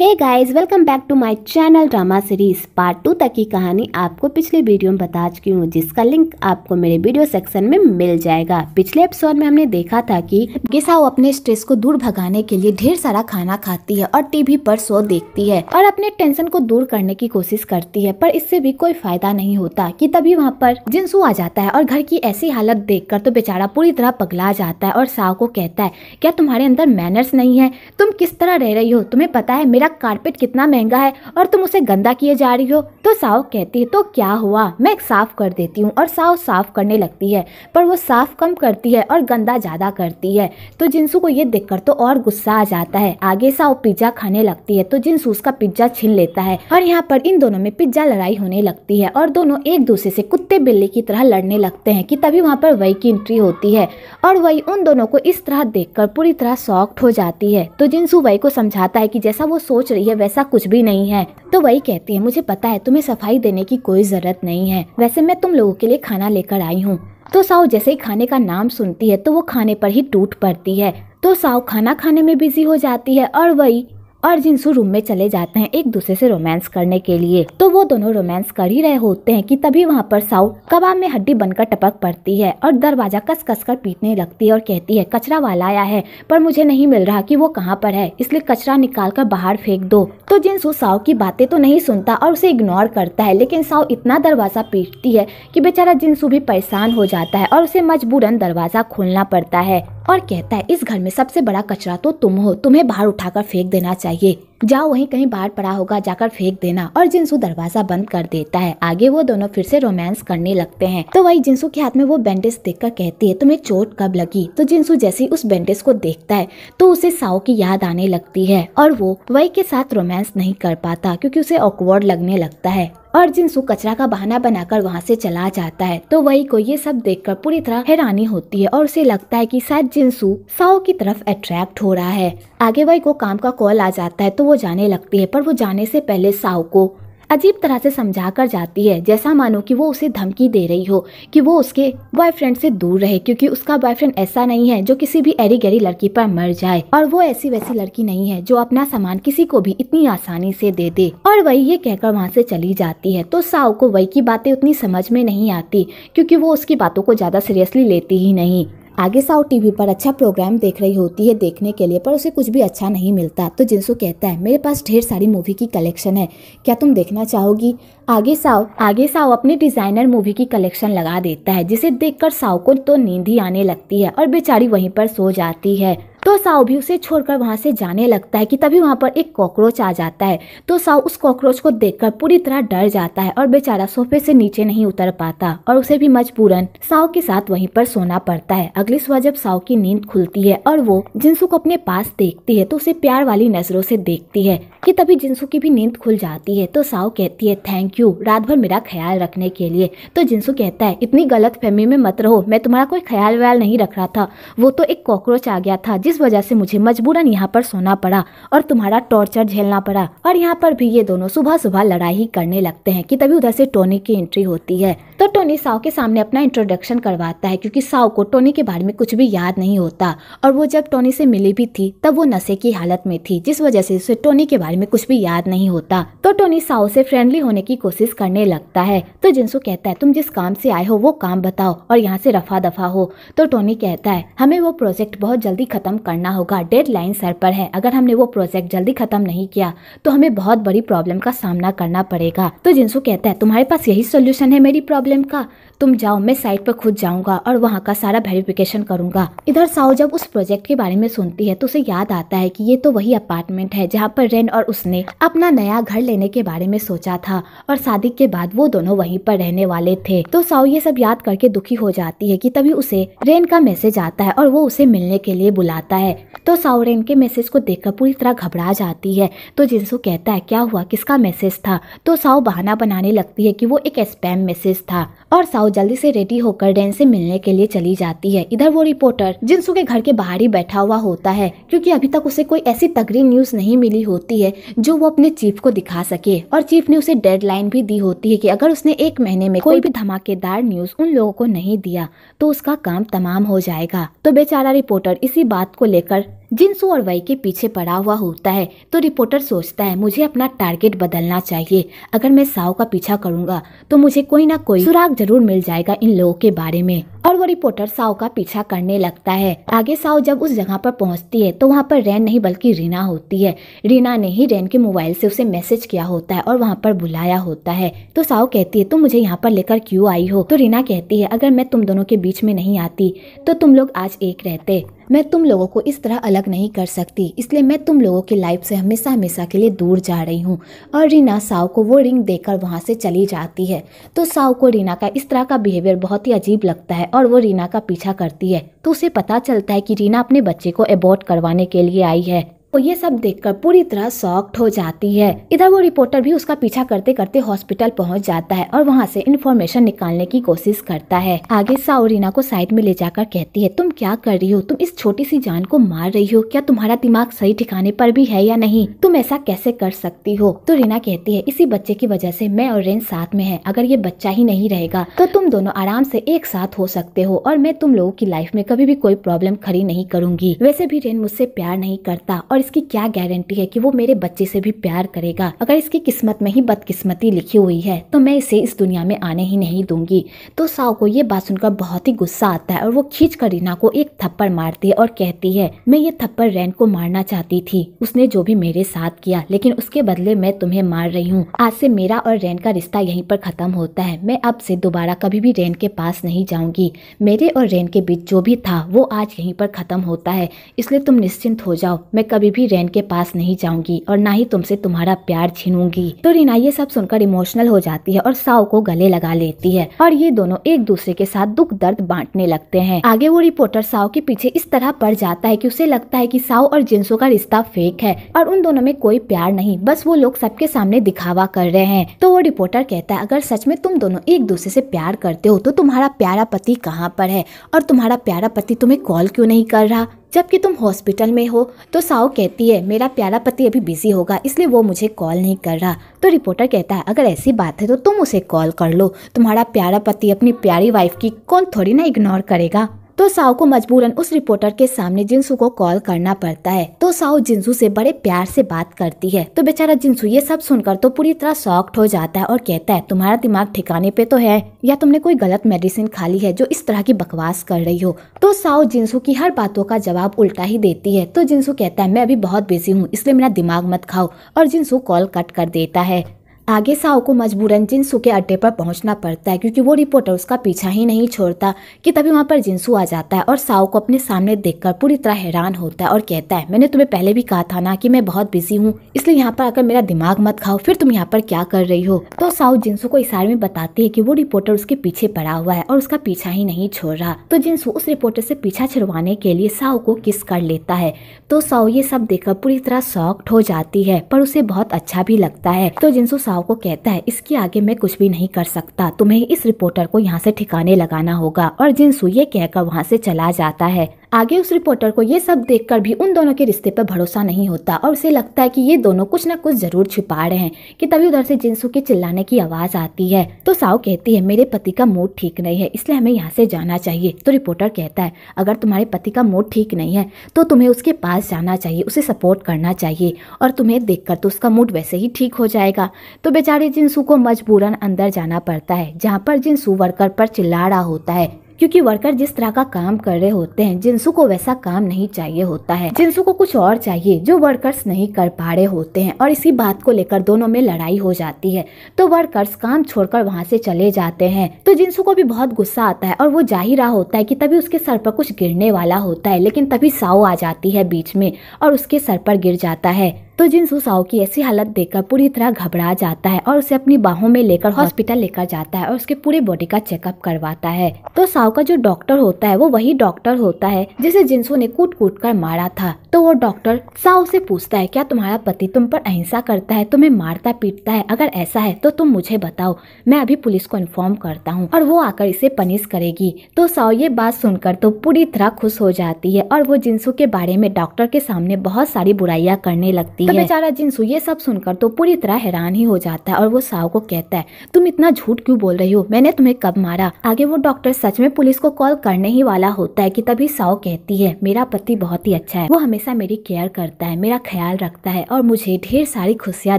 Hey guys, welcome back to my channel drama series part 2 तक की कहानी आपको पिछले वीडियो में बता चुकी हूँ, जिसका लिंक आपको मेरे वीडियो सेक्शन में मिल जाएगा। पिछले एपिसोड में हमने देखा था कि गिसाओ अपने स्ट्रेस को दूर भगाने के लिए ढेर सारा खाना खाती है और टीवी पर शो देखती है और अपने टेंशन को दूर करने की कोशिश करती है, पर इससे भी कोई फायदा नहीं होता कि तभी वहाँ पर जिनसू आ जाता है और घर की ऐसी हालत देखकर तो बेचारा पूरी तरह पगला जाता है और साओ को कहता है, क्या तुम्हारे अंदर मैनर्स नहीं है? तुम किस तरह रह रही हो? तुम्हें पता है मेरा कारपेट कितना महंगा है और तुम उसे गंदा किए जा रही हो? तो साओ कहती है, तो क्या हुआ, मैं साफ कर देती हूँ। और साओ साफ करने लगती है, पर वो साफ कम करती है और गंदा ज्यादा करती है। तो जिनसू को ये देखकर तो और गुस्सा आ जाता है। आगे साओ पिज्जा खाने लगती है तो जिनसू उसका पिज्जा छीन लेता है और यहाँ पर इन दोनों में पिज्जा लड़ाई होने लगती है और दोनों एक दूसरे से कुत्ते बिल्ली की तरह लड़ने लगते हैं कि तभी वहाँ पर वही की एंट्री होती है और वही उन दोनों को इस तरह देखकर पूरी तरह शॉक्ड हो जाती है। तो जिनसू वही को समझाता है कि जैसा वो सोच रही है वैसा कुछ भी नहीं है। तो वही कहती है, मुझे पता है तुम्हें सफाई देने की कोई जरूरत नहीं है, वैसे मैं तुम लोगों के लिए खाना लेकर आई हूँ। तो साओ जैसे ही खाने का नाम सुनती है तो वो खाने पर ही टूट पड़ती है। तो साओ खाना खाने में बिजी हो जाती है और वही और जिनसू रूम में चले जाते हैं एक दूसरे से रोमांस करने के लिए। तो वो दोनों रोमांस कर ही रहे होते हैं कि तभी वहाँ पर साओ कबाब में हड्डी बनकर टपक पड़ती है और दरवाजा कस कस कर पीटने लगती है और कहती है, कचरा वाला आया है पर मुझे नहीं मिल रहा कि वो कहाँ पर है, इसलिए कचरा निकाल कर बाहर फेंक दो। तो जिनसू साओ की बातें तो नहीं सुनता और उसे इग्नोर करता है, लेकिन साओ इतना दरवाजा पीटती है कि बेचारा जिनसू भी परेशान हो जाता है और उसे मजबूरन दरवाजा खोलना पड़ता है और कहता है, इस घर में सबसे बड़ा कचरा तो तुम हो, तुम्हें बाहर उठाकर फेंक देना चाहिए, जाओ वहीं कहीं बाहर पड़ा होगा जाकर फेंक देना। और जिनसू दरवाजा बंद कर देता है। आगे वो दोनों फिर से रोमांस करने लगते हैं। तो वही जिनसू के हाथ में वो बैंडेज देखकर कहती है, तुम्हें चोट कब लगी? तो जिनसू जैसे ही उस बैंडेज को देखता है तो उसे साओ की याद आने लगती है और वो वही के साथ रोमांस नहीं कर पाता क्योंकि उसे ऑकवर्ड लगने लगता है और जिनसू कचरा का बहाना बनाकर वहाँ से चला जाता है। तो वही को ये सब देखकर पूरी तरह हैरानी होती है और उसे लगता है कि शायद जिनसू साओ की तरफ अट्रैक्ट हो रहा है। आगे वही को काम का कॉल आ जाता है तो वो जाने लगती है, पर वो जाने से पहले साओ को अजीब तरह से समझा कर जाती है, जैसा मानो कि वो उसे धमकी दे रही हो कि वो उसके बॉयफ्रेंड से दूर रहे, क्योंकि उसका बॉयफ्रेंड ऐसा नहीं है जो किसी भी एरी गैरी लड़की पर मर जाए और वो ऐसी वैसी लड़की नहीं है जो अपना सामान किसी को भी इतनी आसानी से दे दे। और वही ये कहकर वहाँ से चली जाती है। तो साओ को वही की बातें उतनी समझ में नहीं आती क्योंकि वो उसकी बातों को ज्यादा सीरियसली लेती ही नहीं। आगे साओ टीवी पर अच्छा प्रोग्राम देख रही होती है देखने के लिए, पर उसे कुछ भी अच्छा नहीं मिलता। तो जिनसू कहता है, मेरे पास ढेर सारी मूवी की कलेक्शन है, क्या तुम देखना चाहोगी? आगे साओ अपने डिजाइनर मूवी की कलेक्शन लगा देता है, जिसे देखकर साओ को तो नींद ही आने लगती है और बेचारी वहीं पर सो जाती है। तो साओ भी उसे छोड़कर वहां से जाने लगता है कि तभी वहां पर एक कॉकरोच आ जाता है। तो साओ उस कॉकरोच को देखकर पूरी तरह डर जाता है और बेचारा सोफे से नीचे नहीं उतर पाता और उसे भी मजबूरन साओ के साथ वहीं पर सोना पड़ता है। अगली सुबह जब साओ की नींद खुलती है और वो जिनसू को अपने पास देखती है तो उसे प्यार वाली नजरों से देखती है कि तभी जिनसू की भी नींद खुल जाती है। तो साओ कहती है, थैंक यू रात भर मेरा ख्याल रखने के लिए। तो जिनसू कहता है, इतनी गलत फहमी में मत रहो, मैं तुम्हारा कोई ख्याल व्याल नहीं रख रहा था, वो तो एक कॉकरोच आ गया था जिस वजह से मुझे मजबूरन यहाँ पर सोना पड़ा और तुम्हारा टॉर्चर झेलना पड़ा। और यहाँ पर भी ये दोनों सुबह सुबह लड़ाई ही करने लगते हैं कि तभी उधर से टोनी की एंट्री होती है। तो टोनी साओ के सामने अपना इंट्रोडक्शन करवाता है क्योंकि साओ को टोनी के बारे में कुछ भी याद नहीं होता और वो जब टोनी से मिली भी थी तब वो नशे की हालत में थी, जिस वजह से उसे टोनी के बारे में कुछ भी याद नहीं होता। तो टोनी साओ से फ्रेंडली होने की कोशिश करने लगता है। तो जिनसू कहता है, तुम जिस काम से आए हो वो काम बताओ और यहाँ से रफा दफा हो। तो टोनी कहता है, हमें वो प्रोजेक्ट बहुत जल्दी खत्म करना होगा, डेडलाइन सर पर है, अगर हमने वो प्रोजेक्ट जल्दी खत्म नहीं किया तो हमें बहुत बड़ी प्रॉब्लम का सामना करना पड़ेगा। तो जिनसू कहता है, तुम्हारे पास यही सोल्यूशन है मेरी प्रॉब्लम का? तुम जाओ, मैं साइट पर खुद जाऊंगा और वहाँ का सारा वेरिफिकेशन करूंगा। इधर साओ जब उस प्रोजेक्ट के बारे में सुनती है तो उसे याद आता है कि ये तो वही अपार्टमेंट है जहाँ पर रेन और उसने अपना नया घर लेने के बारे में सोचा था और शादी के बाद वो दोनों वहीं पर रहने वाले थे। तो साओ ये सब याद करके दुखी हो जाती है कि तभी उसे रेन का मैसेज आता है और वो उसे मिलने के लिए बुलाता है। तो साओ रेन के मैसेज को देखकर पूरी तरह घबरा जाती है। तो जिनसू कहता है, क्या हुआ, किसका मैसेज था? तो साओ बहाना बनाने लगती है कि वो एक स्पैम मैसेज था और साओ जल्दी से रेडी होकर रेन से मिलने के लिए चली जाती है। इधर वो रिपोर्टर जिनसू के घर के बाहर ही बैठा हुआ होता है क्योंकि अभी तक उसे कोई ऐसी तगड़ी न्यूज नहीं मिली होती है जो वो अपने चीफ को दिखा सके और चीफ ने उसे डेडलाइन भी दी होती है कि अगर उसने 1 महीने में कोई भी धमाकेदार न्यूज उन लोगों को नहीं दिया तो उसका काम तमाम हो जाएगा। तो बेचारा रिपोर्टर इसी बात को लेकर जिनसू और वही के पीछे पड़ा हुआ होता है। तो रिपोर्टर सोचता है मुझे अपना टारगेट बदलना चाहिए, अगर मैं साओ का पीछा करूंगा तो मुझे कोई ना कोई सुराग जरूर मिल जाएगा इन लोगों के बारे में। और वो रिपोर्टर साओ का पीछा करने लगता है। आगे साओ जब उस जगह पर पहुंचती है तो वहाँ पर रैन नहीं बल्कि रीना होती है। रीना ने ही रैन के मोबाइल से उसे मैसेज किया होता है और वहाँ पर बुलाया होता है। तो साओ कहती है तुम मुझे यहाँ पर लेकर क्यों आई हो? तो रीना कहती है अगर मैं तुम दोनों के बीच में नहीं आती तो तुम लोग आज एक रहते। मैं तुम लोगों को इस तरह अलग नहीं कर सकती, इसलिए मैं तुम लोगों की लाइफ से हमेशा हमेशा के लिए दूर जा रही हूँ। और रीना साओ को वो रिंग देकर वहाँ से चली जाती है। तो साओ को रीना का इस तरह का बिहेवियर बहुत ही अजीब लगता है और वो रीना का पीछा करती है। तो उसे पता चलता है कि रीना अपने बच्चे को एबॉर्ट करवाने के लिए आई है। तो ये सब देखकर पूरी तरह शॉक्ड हो जाती है। इधर वो रिपोर्टर भी उसका पीछा करते करते हॉस्पिटल पहुंच जाता है और वहां से इन्फॉर्मेशन निकालने की कोशिश करता है। आगे साओ रीना को साइड में ले जाकर कहती है तुम क्या कर रही हो? तुम इस छोटी सी जान को मार रही हो? क्या तुम्हारा दिमाग सही ठिकाने पर भी है या नहीं? तुम ऐसा कैसे कर सकती हो? तो रीना कहती है इसी बच्चे की वजह से मैं और रेन साथ में है। अगर ये बच्चा ही नहीं रहेगा तो तुम दोनों आराम से एक साथ हो सकते हो और मैं तुम लोगों की लाइफ में कभी भी कोई प्रॉब्लम खड़ी नहीं करूंगी। वैसे भी रेन मुझसे प्यार नहीं करता और इसकी क्या गारंटी है कि वो मेरे बच्चे से भी प्यार करेगा? अगर इसकी किस्मत में ही बदकिस्मती लिखी हुई है तो मैं इसे इस दुनिया में आने ही नहीं दूंगी। तो साओ को ये बात सुनकर बहुत ही गुस्सा आता है और वो खींच कर रीना को एक थप्पड़ मारती है और कहती है मैं ये थप्पड़ रैन को मारना चाहती थी, उसने जो भी मेरे साथ किया, लेकिन उसके बदले मैं तुम्हें मार रही हूँ। आज से मेरा और रैन का रिश्ता यहीं पर खत्म होता है। मैं अब से दोबारा कभी भी रैन के पास नहीं जाऊंगी। मेरे और रैन के बीच जो भी था वो आज यहीं पर खत्म होता है, इसलिए तुम निश्चिंत हो जाओ। मैं कभी भी रैन के पास नहीं जाऊंगी और ना ही तुमसे तुम्हारा प्यार छीनूंगी। तो रीना ये सब सुनकर इमोशनल हो जाती है और साओ को गले लगा लेती है और ये दोनों एक दूसरे के साथ दुख दर्द बांटने लगते हैं। आगे वो रिपोर्टर साओ के पीछे इस तरह पड़ जाता है कि उसे लगता है कि साओ और जिनसू का रिश्ता फेक है और उन दोनों में कोई प्यार नहीं, बस वो लोग सबके सामने दिखावा कर रहे हैं। तो वो रिपोर्टर कहता है अगर सच में तुम दोनों एक दूसरे से प्यार करते हो तो तुम्हारा प्यारा पति कहाँ पर है और तुम्हारा प्यारा पति तुम्हें कॉल क्यों नहीं कर रहा जबकि तुम हॉस्पिटल में हो? तो साओ कहती है मेरा प्यारा पति अभी बिजी होगा इसलिए वो मुझे कॉल नहीं कर रहा। तो रिपोर्टर कहता है अगर ऐसी बात है तो तुम उसे कॉल कर लो, तुम्हारा प्यारा पति अपनी प्यारी वाइफ की कॉल थोड़ी ना इग्नोर करेगा। तो साओ को मजबूरन उस रिपोर्टर के सामने जिनसू को कॉल करना पड़ता है। तो साओ जिनसू से बड़े प्यार से बात करती है। तो बेचारा जिनसू ये सब सुनकर तो पूरी तरह शॉक्ड हो जाता है और कहता है तुम्हारा दिमाग ठिकाने पे तो है या तुमने कोई गलत मेडिसिन खा ली है जो इस तरह की बकवास कर रही हो? तो साओ जिनसू की हर बातों का जवाब उल्टा ही देती है। तो जिनसू कहता है मैं अभी बहुत बिजी हूँ इसलिए मेरा दिमाग मत खाओ और जिनसू कॉल कट कर देता है। आगे साओ को मजबूरन जिनसू के अड्डे पर पहुंचना पड़ता है क्योंकि वो रिपोर्टर उसका पीछा ही नहीं छोड़ता कि तभी वहां पर जिनसू आ जाता है और साओ को अपने सामने देखकर पूरी तरह हैरान होता है और कहता है मैंने तुम्हें पहले भी कहा था ना कि मैं बहुत बिजी हूँ, इसलिए यहाँ पर आकर मेरा दिमाग मत खाओ, फिर तुम यहाँ पर क्या कर रही हो? तो साओ जिनसू को इशारे में बताती है कि वो रिपोर्टर उसके पीछे पड़ा हुआ है और उसका पीछा ही नहीं छोड़ रहा। तो जिनसू उस रिपोर्टर से पीछा छुड़वाने के लिए साओ को किस कर लेता है। तो साओ ये सब देखकर पूरी तरह शॉक्ड हो जाती है पर उसे बहुत अच्छा भी लगता है। तो जिनसू साओ को कहता है इसके आगे मैं कुछ भी नहीं कर सकता, तुम्हें इस रिपोर्टर को यहाँ से ठिकाने लगाना होगा। और जिनसू ये कहकर वहाँ से चला जाता है। आगे उस रिपोर्टर को ये सब देखकर भी उन दोनों के रिश्ते पर भरोसा नहीं होता और उसे लगता है कि ये दोनों कुछ ना कुछ जरूर छिपा रहे हैं कि तभी उधर से जिनसू के चिल्लाने की आवाज आती है। तो साओ कहती है मेरे पति का मूड ठीक नहीं है इसलिए हमें यहाँ से जाना चाहिए। तो रिपोर्टर कहता है अगर तुम्हारे पति का मूड ठीक नहीं है तो तुम्हें उसके पास जाना चाहिए, उसे सपोर्ट करना चाहिए और तुम्हें देखकर तो उसका मूड वैसे ही ठीक हो जाएगा। तो बेचारे जिनसू को मजबूरन अंदर जाना पड़ता है जहाँ पर जिनसू वर्कर पर चिल्ला रहा होता है क्योंकि वर्कर जिस तरह का काम कर रहे होते हैं जिनसू को वैसा काम नहीं चाहिए होता है। जिनसू को कुछ और चाहिए जो वर्कर्स नहीं कर पा रहे होते हैं और इसी बात को लेकर दोनों में लड़ाई हो जाती है। तो वर्कर्स काम छोड़कर वहां से चले जाते हैं। तो जिनसू को भी बहुत गुस्सा आता है और वो जा ही रहा होता है कि तभी उसके सर पर कुछ गिरने वाला होता है, लेकिन तभी साओ आ जाती है बीच में और उसके सर पर गिर जाता है। तो जिनसू साओ की ऐसी हालत देखकर पूरी तरह घबरा जाता है और उसे अपनी बाहों में लेकर हॉस्पिटल लेकर जाता है और उसके पूरे बॉडी का चेकअप करवाता है। तो साओ का जो डॉक्टर होता है वो वही डॉक्टर होता है जिसे जिनसू ने कूट कूट कर मारा था। तो वो डॉक्टर साओ से पूछता है क्या तुम्हारा पति तुम पर अहिंसा करता है, तुम्हें मारता पीटता है? अगर ऐसा है तो तुम मुझे बताओ, मैं अभी पुलिस को इन्फॉर्म करता हूँ और वो आकर इसे पनिश करेगी। तो साओ ये बात सुनकर तो पूरी तरह खुश हो जाती है और वो जिनसू के बारे में डॉक्टर के सामने बहुत सारी बुराइयां करने लगती है। तो बेचारा जिनसू ये सब सुनकर तो पूरी तरह हैरान ही हो जाता है और वो साओ को कहता है तुम इतना झूठ क्यों बोल रही हो, मैंने तुम्हें कब मारा? आगे वो डॉक्टर सच में पुलिस को कॉल करने ही वाला होता है कि तभी साओ कहती है मेरा पति बहुत ही अच्छा है, वो हमेशा हमेशा मेरी केयर करता है, मेरा ख्याल रखता है और मुझे ढेर सारी खुशियाँ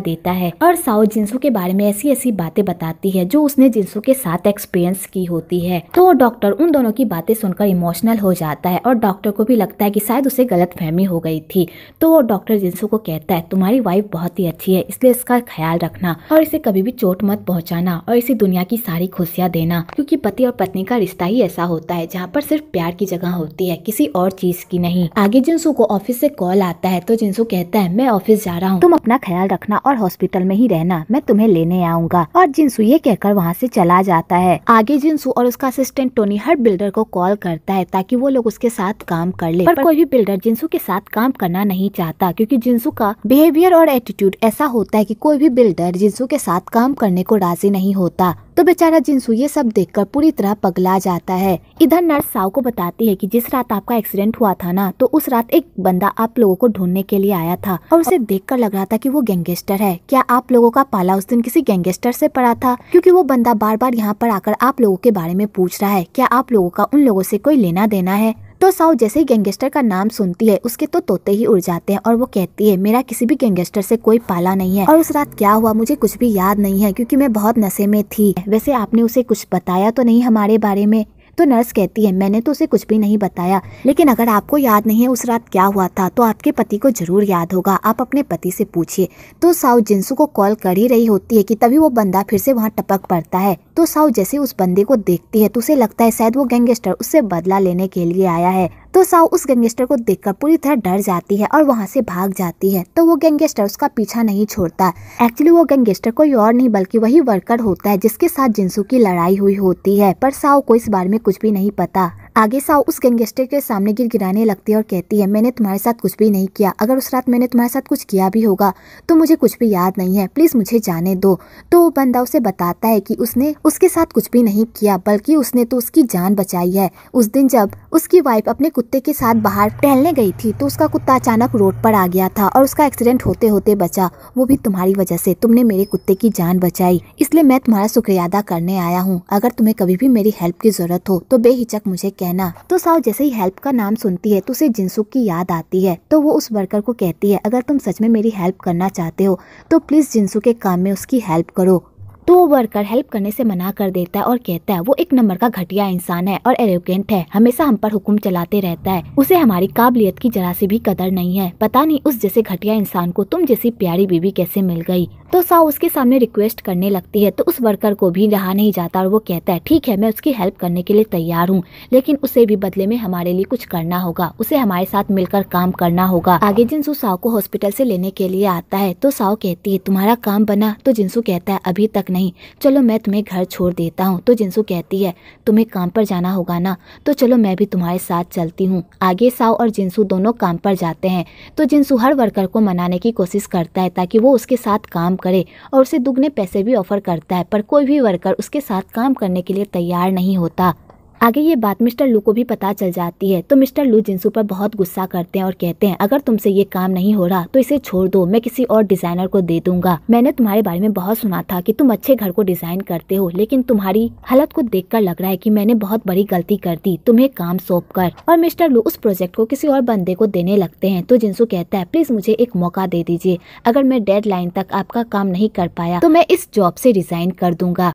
देता है। और साओ जिनसू के बारे में ऐसी ऐसी बातें बताती है जो उसने जिनसू के साथ एक्सपीरियंस की होती है। तो डॉक्टर उन दोनों की बातें सुनकर इमोशनल हो जाता है और डॉक्टर को भी लगता है कि शायद उसे गलतफहमी हो गई थी। तो वो डॉक्टर जिनसू को कहता है तुम्हारी वाइफ बहुत ही अच्छी है, इसलिए इसका ख्याल रखना और इसे कभी भी चोट मत पहुंचाना और इसे दुनिया की सारी खुशियाँ देना, क्योंकि पति और पत्नी का रिश्ता ही ऐसा होता है जहाँ पर सिर्फ प्यार की जगह होती है, किसी और चीज की नहीं। आगे जिनसू को ऑफिस से कॉल आता है तो जिनसू कहता है मैं ऑफिस जा रहा हूँ, तुम अपना ख्याल रखना और हॉस्पिटल में ही रहना, मैं तुम्हें लेने आऊंगा। और जिनसू ये कहकर वहाँ से चला जाता है। आगे जिनसू और उसका असिस्टेंट टोनी हर बिल्डर को कॉल करता है ताकि वो लोग उसके साथ काम कर ले, पर कोई भी बिल्डर जिनसू के साथ काम करना नहीं चाहता, क्योंकि जिनसू का बिहेवियर और एटीट्यूड ऐसा होता है कि कोई भी बिल्डर जिनसू के साथ काम करने को राजी नहीं होता। तो बेचारा जिनसू ये सब देखकर पूरी तरह पगला जाता है। इधर नर्स साओ को बताती है कि जिस रात आपका एक्सीडेंट हुआ था ना, तो उस रात एक बंदा आप लोगों को ढूंढने के लिए आया था और उसे देखकर लग रहा था कि वो गैंगस्टर है। क्या आप लोगों का पाला उस दिन किसी गैंगस्टर से पड़ा था? क्योंकि वो बंदा बार बार यहाँ पर आकर आप लोगों के बारे में पूछ रहा है। क्या आप लोगों का उन लोगों से कोई लेना देना है? तो साओ जैसे ही गैंगस्टर का नाम सुनती है उसके तो तोते ही उड़ जाते हैं और वो कहती है मेरा किसी भी गैंगस्टर से कोई पाला नहीं है और उस रात क्या हुआ मुझे कुछ भी याद नहीं है, क्योंकि मैं बहुत नशे में थी। वैसे आपने उसे कुछ बताया तो नहीं हमारे बारे में? तो नर्स कहती है मैंने तो उसे कुछ भी नहीं बताया, लेकिन अगर आपको याद नहीं है उस रात क्या हुआ था तो आपके पति को जरूर याद होगा, आप अपने पति से पूछिए। तो साओ जिनसू को कॉल कर ही रही होती है कि तभी वो बंदा फिर से वहाँ टपक पड़ता है। तो साओ जैसे उस बंदे को देखती है तो उसे लगता है शायद वो गैंगस्टर उससे बदला लेने के लिए आया है। तो साओ उस गैंगस्टर को देखकर पूरी तरह डर जाती है और वहाँ से भाग जाती है। तो वो गैंगस्टर उसका पीछा नहीं छोड़ता। एक्चुअली वो गैंगस्टर कोई और नहीं बल्कि वही वर्कर होता है जिसके साथ जिनसू की लड़ाई हुई होती है, पर साओ को इस बारे में कुछ भी नहीं पता। आगे साओ उस गैंगस्टर के सामने गिड़गिड़ाने लगती है और कहती है मैंने तुम्हारे साथ कुछ भी नहीं किया, अगर उस रात मैंने तुम्हारे साथ कुछ किया भी होगा तो मुझे कुछ भी याद नहीं है, प्लीज मुझे जाने दो। तो वो बंदा उसे बताता है कि उसने उसके साथ कुछ भी नहीं किया, बल्कि उसने तो उसकी जान बचाई है। उस दिन जब उसकी वाइफ अपने कुत्ते के साथ बाहर टहलने गई थी तो उसका कुत्ता अचानक रोड पर आ गया था और उसका एक्सीडेंट होते होते बचा, वो भी तुम्हारी वजह से। तुमने मेरे कुत्ते की जान बचाई, इसलिए मैं तुम्हारा शुक्रिया अदा करने आया हूँ। अगर तुम्हें कभी भी मेरी हेल्प की जरूरत हो तो बेहिचक मुझे कहना। तो साओ जैसे ही हेल्प का नाम सुनती है तो उसे जिनसू की याद आती है। तो वो उस वर्कर को कहती है अगर तुम सच में मेरी हेल्प करना चाहते हो तो प्लीज जिनसू के काम में उसकी हेल्प करो। तो वो वर्कर हेल्प करने से मना कर देता है और कहता है वो एक नंबर का घटिया इंसान है और एरोगेंट है, हमेशा हम पर हुक्म चलाते रहता है, उसे हमारी काबिलियत की जरा सी भी कदर नहीं है। पता नहीं उस जैसे घटिया इंसान को तुम जैसी प्यारी बीवी कैसे मिल गई। तो साओ उसके सामने रिक्वेस्ट करने लगती है तो उस वर्कर को भी रहा नहीं जाता और वो कहता है ठीक है मैं उसकी हेल्प करने के लिए तैयार हूँ, लेकिन उसे भी बदले में हमारे लिए कुछ करना होगा, उसे हमारे साथ मिलकर काम करना होगा। आगे जिनसू साओ को हॉस्पिटल से लेने के लिए आता है तो साओ कहती है तुम्हारा काम बना? तो जिनसू कहता है अभी तक नहीं, चलो मैं तुम्हें घर छोड़ देता हूँ। तो जिनसू कहती है तुम्हें काम पर जाना होगा ना, तो चलो मैं भी तुम्हारे साथ चलती हूँ। आगे साओ और जिनसू दोनों काम पर जाते हैं। तो जिनसू हर वर्कर को मनाने की कोशिश करता है ताकि वो उसके साथ काम करे और उसे दुगने पैसे भी ऑफर करता है, पर कोई भी वर्कर उसके साथ काम करने के लिए तैयार नहीं होता। आगे ये बात मिस्टर लू को भी पता चल जाती है तो मिस्टर लू जिनसू पर बहुत गुस्सा करते हैं और कहते हैं अगर तुमसे ये काम नहीं हो रहा तो इसे छोड़ दो, मैं किसी और डिजाइनर को दे दूंगा। मैंने तुम्हारे बारे में बहुत सुना था कि तुम अच्छे घर को डिजाइन करते हो, लेकिन तुम्हारी हालत को देखकर लग रहा है कि मैंने बहुत बड़ी गलती कर दी तुम्हें काम सौंप कर। और मिस्टर लू उस प्रोजेक्ट को किसी और बंदे को देने लगते हैं। तो जिनसू कहता है प्लीज मुझे एक मौका दे दीजिए, अगर मैं डेडलाइन तक आपका काम नहीं कर पाया तो मैं इस जॉब से रिजाइन कर दूंगा।